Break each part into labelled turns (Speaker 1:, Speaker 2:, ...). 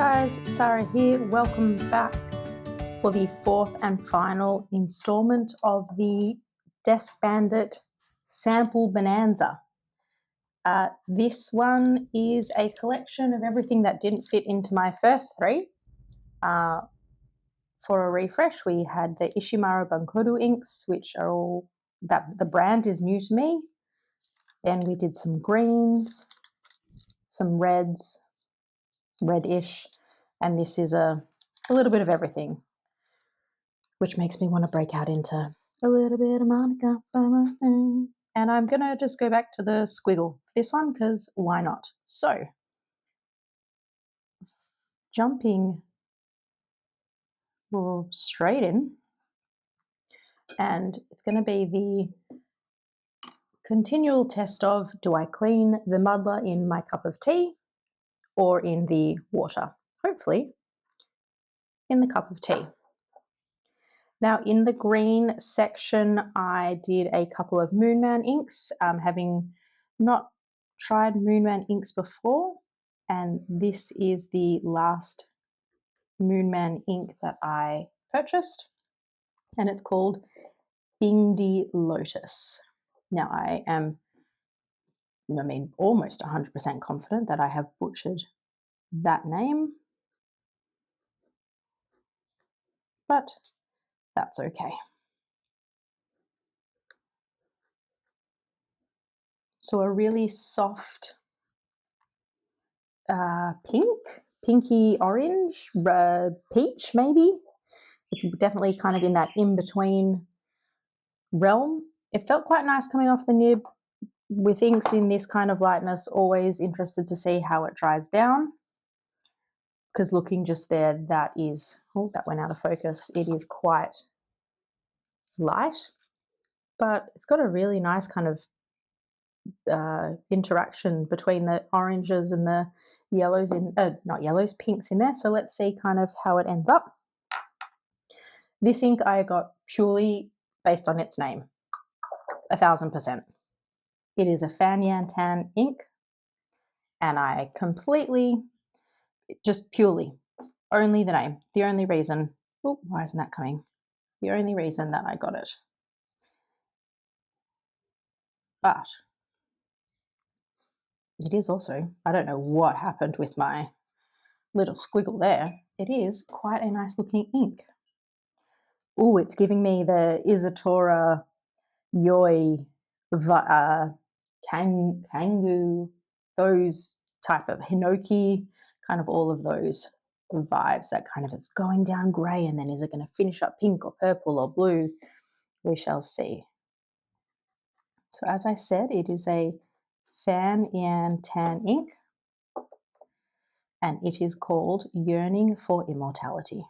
Speaker 1: guys, Sarah here. Welcome back for the fourth and final installment of the Desk Bandit Sample Bonanza. This one is a collection of everything that didn't fit into my first three. For a refresh, we had the Ishimaru Bankoru inks, which are all that the brand is new to me. Then we did some greens, some reds, reddish, and this is a little bit of everything, which makes me want to break out into a little bit of Monica. And I'm going to just go back to the squiggle for this one because why not? So, jumping straight in, and it's going to be the continual test of, do I clean the muddler in my cup of tea or in the water? Hopefully in the cup of tea. Now, in the green section, I did a couple of Moonman inks, having not tried Moonman inks before, and this is the last Moonman ink that I purchased, and it's called Bingdi Lotus. Now, I am, almost 100% confident that I have butchered that name, but that's okay. So a really soft pinky orange, peach maybe. It's definitely kind of in that in-between realm. It felt quite nice coming off the nib. With inks in this kind of lightness, always interested to see how it dries down. Because looking just there, that went out of focus. It is quite light, but it's got a really nice kind of interaction between the oranges and the yellows pinks in there. So let's see kind of how it ends up. This ink I got purely based on its name, 1000%. It is a Fanyan Tan ink, and I completely, just purely, only the name, the only reason, why isn't that coming? The only reason that I got it. But it is also, I don't know what happened with my little squiggle there. It is quite a nice looking ink. Oh, it's giving me the Izatora Yoi Kangu, those type of Hinoki, kind of all of those vibes, that kind of, it's going down grey and then is it going to finish up pink or purple or blue? We shall see. So as I said, it is a Fanyan Tan ink, and it is called Yearning for Immortality.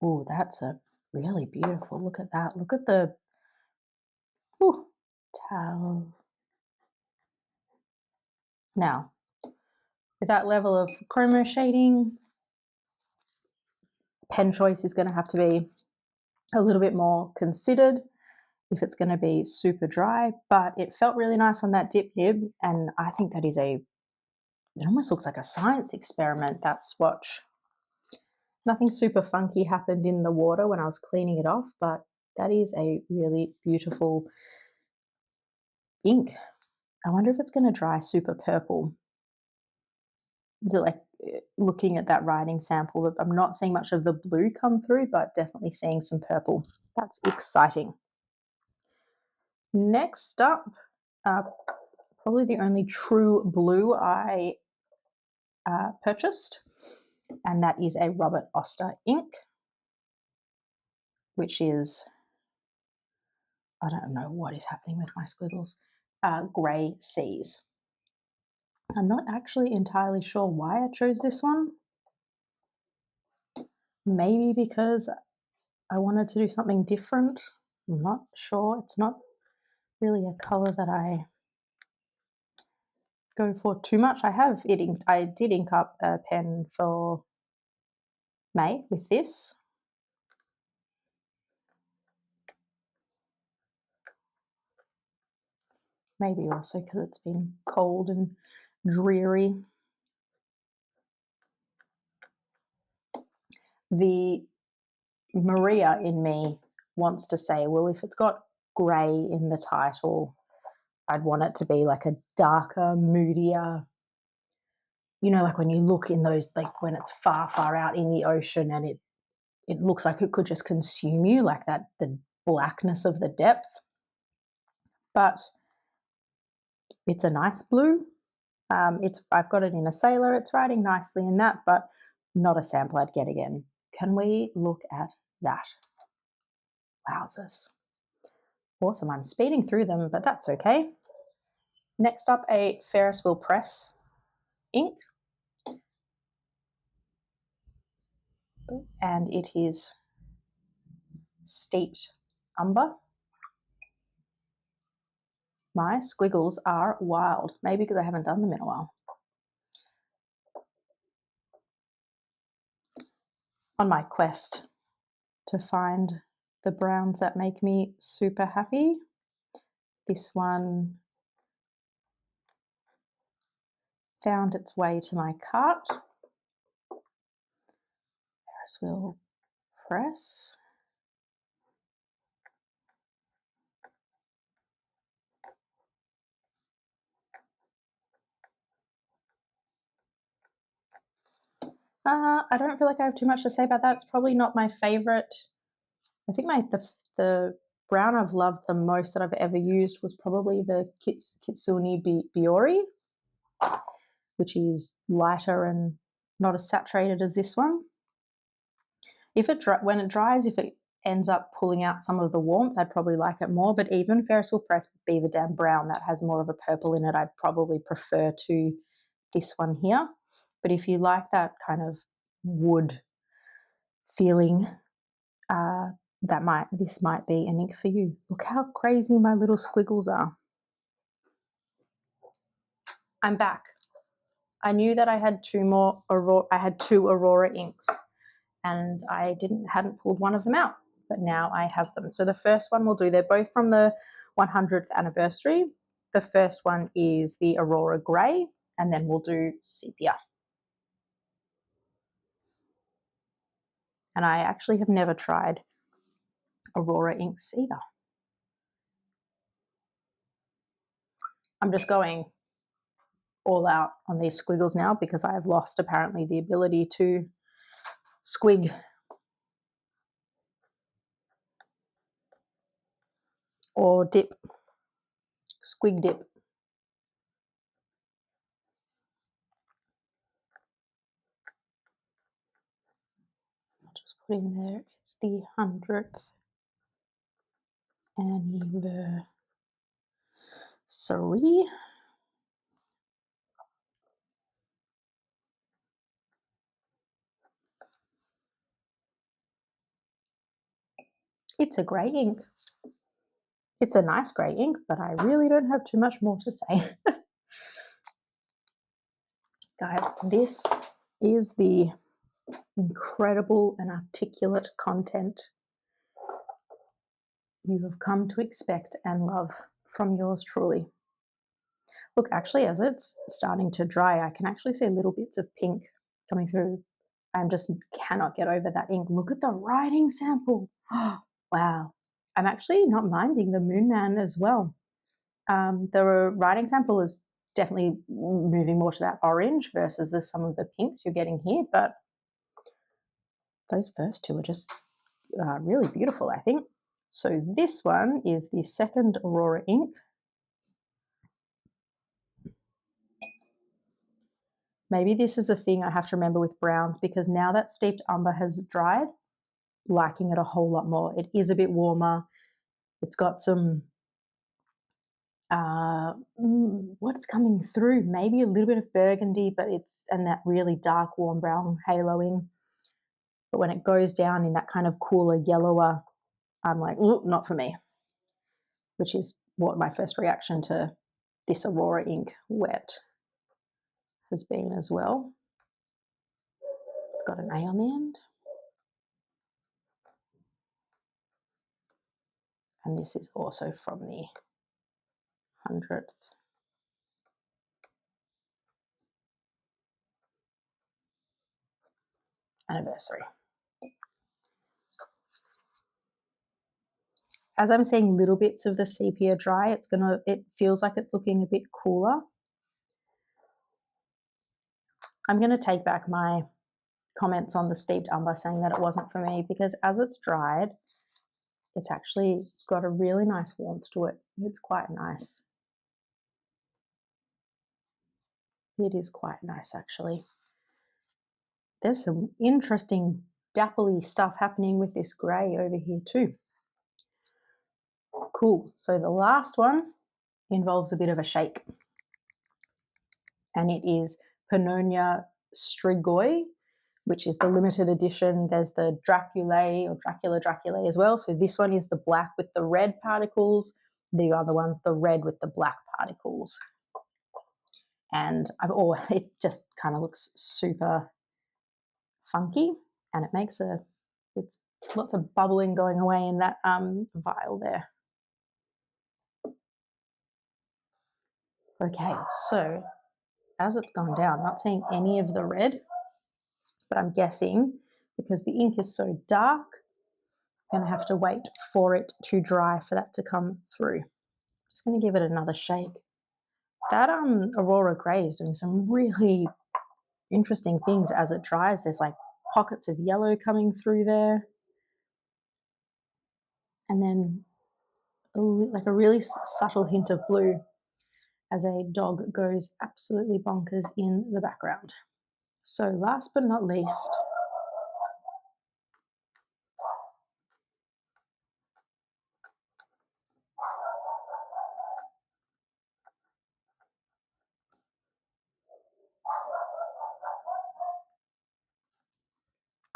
Speaker 1: Oh, that's a really beautiful, look at that. Look at the towel. Now, with that level of chroma shading, pen choice is going to have to be a little bit more considered if it's going to be super dry, but it felt really nice on that dip nib, and I think that is it almost looks like a science experiment, that swatch. Nothing super funky happened in the water when I was cleaning it off, but that is a really beautiful ink. I wonder if it's going to dry super purple. Like looking at that writing sample, I'm not seeing much of the blue come through, but definitely seeing some purple. That's exciting. Next up, probably the only true blue I purchased, and that is a Robert Oster ink, which is, I don't know what is happening with my squiggles, Grey Seas. I'm not actually entirely sure why I chose this one. Maybe because I wanted to do something different. I'm not sure. It's not really a color that I go for too much. I did ink up a pen for May with this. Maybe also because it's been cold and dreary. The Maria in me wants to say, well, if it's got grey in the title, I'd want it to be like a darker, moodier, you know, like when you look in those, like when it's far, far out in the ocean and it looks like it could just consume you, like that, the blackness of the depth. But it's a nice blue. I've got it in a sailor. It's writing nicely in that, but not a sample I'd get again. Can we look at that? Wowzers. Awesome. I'm speeding through them, but that's okay. Next up, a Ferris wheel press ink, and it is steeped umber. My squiggles are wild, maybe because I haven't done them in a while. On my quest to find the browns that make me super happy, this one found its way to my cart. Ferris wheel press. I don't feel like I have too much to say about that. It's probably not my favorite. I think the brown I've loved the most that I've ever used was probably the Kitsune Biori, which is lighter and not as saturated as this one. When it dries, if it ends up pulling out some of the warmth, I'd probably like it more. But even Ferris wheel press Beaver Dam Brown, that has more of a purple in it, I'd probably prefer to this one here. But if you like that kind of wood feeling, this might be an ink for you. Look how crazy my little squiggles are. I'm back. I knew that I had two Aurora inks, and I hadn't pulled one of them out, but now I have them. So the first one we'll do, they're both from the 100th anniversary. The first one is the Aurora Grey, and then we'll do Sepia. And I actually have never tried Aurora inks either. I'm just going all out on these squiggles now because I have lost apparently the ability to squig. Or dip, squig dip. I'll just put in there, it's the 100th anniversary. It's a grey ink. It's a nice grey ink, but I really don't have too much more to say. Guys, this is the incredible and articulate content you have come to expect and love from yours truly. Look, actually, as it's starting to dry, I can actually see little bits of pink coming through. I just cannot get over that ink. Look at the writing sample. Oh, wow. I'm actually not minding the Moon Man as well. The writing sample is definitely moving more to that orange versus some of the pinks you're getting here, but those first two are just really beautiful, I think. So this one is the second Aurora ink. Maybe this is the thing I have to remember with browns, because now that steeped umber has dried, liking it a whole lot more. It is a bit warmer. It's got some, what's coming through? Maybe a little bit of burgundy, and that really dark warm brown haloing. But when it goes down in that kind of cooler, yellower, I'm like, ooh, not for me, which is what my first reaction to this Aurora ink wet has been as well. It's got an A on the end. And this is also from the 100th anniversary. As I'm seeing little bits of the sepia dry, it feels like it's looking a bit cooler. I'm going to take back my comments on the steeped umber saying that it wasn't for me, because as it's dried, it's actually got a really nice warmth to it. It's quite nice. It is quite nice, actually. There's some interesting dappley stuff happening with this grey over here too. Cool. So the last one involves a bit of a shake, and it is Pannonia Strigoi, which is the limited edition. There's the Draculae or Dracula as well. So this one is the black with the red particles. The other one's the red with the black particles. And it just kind of looks super funky, and it makes it's lots of bubbling going away in that vial there. Okay, so as it's gone down, not seeing any of the red, but I'm guessing because the ink is so dark, I'm going to have to wait for it to dry for that to come through. Just going to give it another shake. That Aurora Grey is doing some really interesting things as it dries. There's like pockets of yellow coming through there, and then like a really subtle hint of blue as a dog goes absolutely bonkers in the background. So last but not least,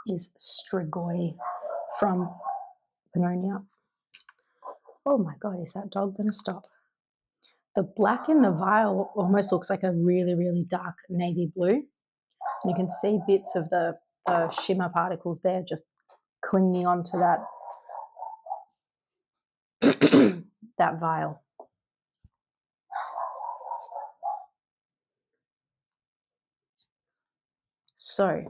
Speaker 1: is Strigoi from Pannonia. Oh my God, is that dog going to stop? The black in the vial almost looks like a really, really dark navy blue. You can see bits of the shimmer particles there just clinging onto that that vial. So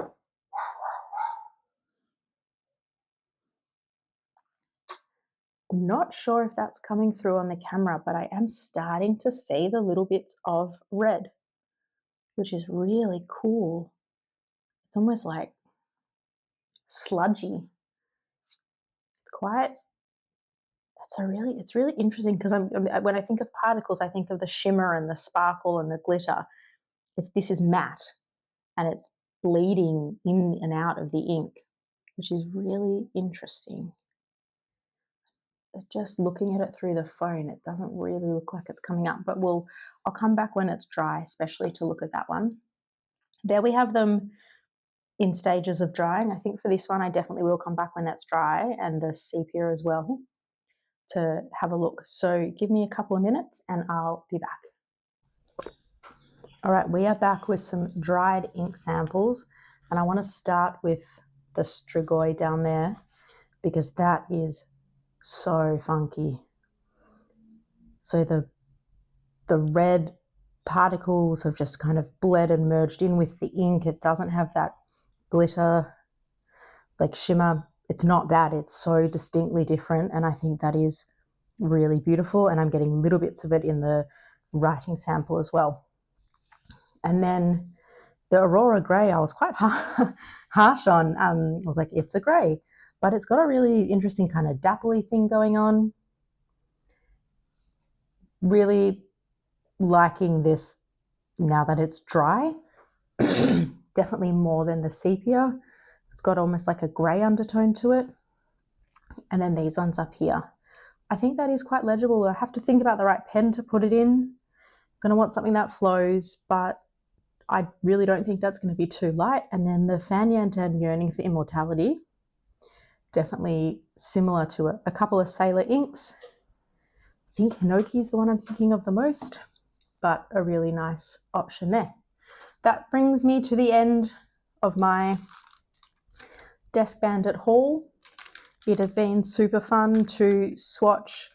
Speaker 1: I'm not sure if that's coming through on the camera, but I am starting to see the little bits of red, which is really cool. It's almost like sludgy. It's really interesting, because when I think of particles, I think of the shimmer and the sparkle and the glitter. If this is matte and it's bleeding in and out of the ink, which is really interesting. Just looking at it through the phone, it doesn't really look like it's coming up, but I'll come back when it's dry, especially to look at that one. There we have them in stages of drying. I think for this one, I definitely will come back when that's dry, and the sepia as well, to have a look. So give me a couple of minutes and I'll be back. All right, we are back with some dried ink samples, and I want to start with the Strigoi down there because that is so funky. So the red particles have just kind of bled and merged in with the ink. It doesn't have that glitter, like shimmer. It's not that. It's so distinctly different, and I think that is really beautiful, and I'm getting little bits of it in the writing sample as well. And then the Aurora Grey, I was quite harsh on. I was like, it's a grey, but it's got a really interesting kind of dappley thing going on. Really liking this now that it's dry. Definitely more than the sepia. It's got almost like a grey undertone to it. And then these ones up here, I think that is quite legible. I have to think about the right pen to put it in. I'm going to want something that flows, but I really don't think that's going to be too light. And then the Fanyant Yearning for Immortality, definitely similar to a couple of Sailor inks. I think Hinoki is the one I'm thinking of the most, but a really nice option there. That brings me to the end of my Desk Bandit haul. It has been super fun to swatch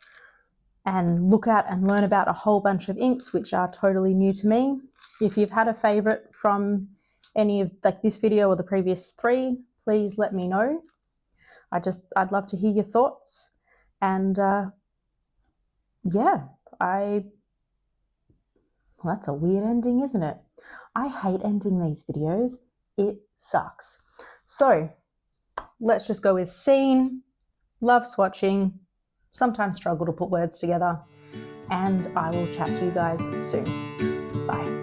Speaker 1: and look at and learn about a whole bunch of inks which are totally new to me. If you've had a favorite from any of like this video or the previous 3, please let me know. I'd love to hear your thoughts. And yeah, well, that's a weird ending, isn't it? I hate ending these videos. It sucks. So let's just go with seen, love swatching, sometimes struggle to put words together, and I will chat to you guys soon. Bye.